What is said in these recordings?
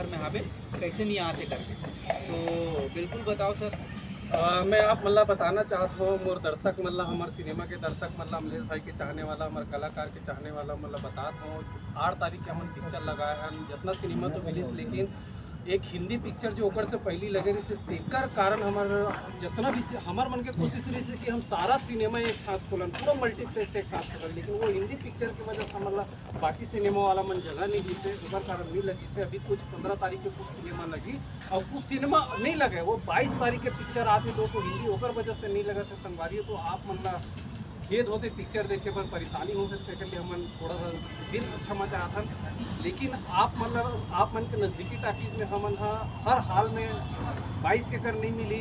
में यहाँ पे कैसे नहीं आते करके, तो बिल्कुल बताओ सर। मैं आप मतलब बताना चाहत हो मोर दर्शक मतलब हमारे सिनेमा के दर्शक मतलब अमलेश भाई के चाहने वाला हमारे कलाकार के चाहने वाला मतलब बात हो 8 तारीख के हम पिक्चर लगाए हैं जितना सिनेमा तो मिलिस, लेकिन एक हिंदी पिक्चर जो ओकर से पहली लगे रही से तेकर कारण हमार जितना भी हमार मन के कोशिश रही से कि हम सारा सिनेमा एक साथ खोलन पूरा मल्टीप्लेक्स एक साथ खोलन, लेकिन वो हिंदी पिक्चर की वजह से मतलब बाकी सिनेमा वाला मन जगह नहीं दी से ओकर कारण नहीं लगी से अभी कुछ 15 तारीख के कुछ सिनेमा लगी और कुछ सिनेमा नहीं लगे। वो 22 तारीख के पिक्चर आते दो तो हिंदी ओकर वजह से नहीं लगा थे संगवारी, तो आप मतलब खेद होते पिक्चर देखे पर परेशानी हो सकते के लिए हम थोड़ा सा दिल क्षमा चाहत हन, लेकिन आप मतलब आप मन के नज़दीकी टाकीज में हमन हर हाल में 22 के अगर नहीं मिली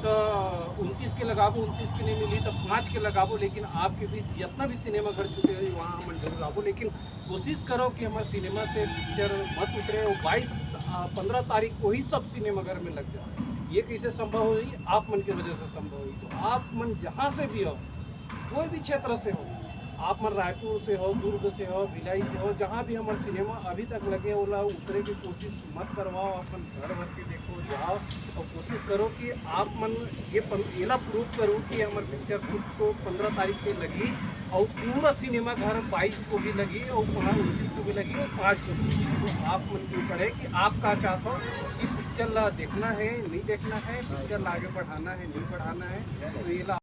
तो 29 के लगाबो, 29 की नहीं मिली तो 5 के लगाबो, लेकिन आपके भी जितना भी सिनेमा घर छूटे हुई वहाँ हम जरूर आबो, लेकिन कोशिश करो कि हमारे सिनेमा से पिक्चर मत उतरे और 22-15 तारीख को ही सब सिनेमा घर में लग जाए। ये कैसे संभव हुई? आप मन की वजह से संभव हुई। तो आप मन जहाँ से भी हो, कोई भी क्षेत्र से हो, आप मन रायपुर से हो, दुर्ग से हो, भिलाई से हो, जहाँ भी हमारे सिनेमा अभी तक लगे ओला उतरे की कोशिश मत करवाओ, अपन घर भर के देखो जाओ और कोशिश करो कि आप मन ये ना प्रूव करो कि हमारे पिक्चर को 15 तारीख को लगी और पूरा सिनेमा घर 22 को भी लगी और वहाँ 29 को भी लगी और 5 को भी लगी। तो आप मन के ऊपर है कि आप क्या चाहते हो कि पिक्चर ला देखना है नहीं देखना है, पिक्चर ला आगे बढ़ाना है नहीं बढ़ाना है, तो ये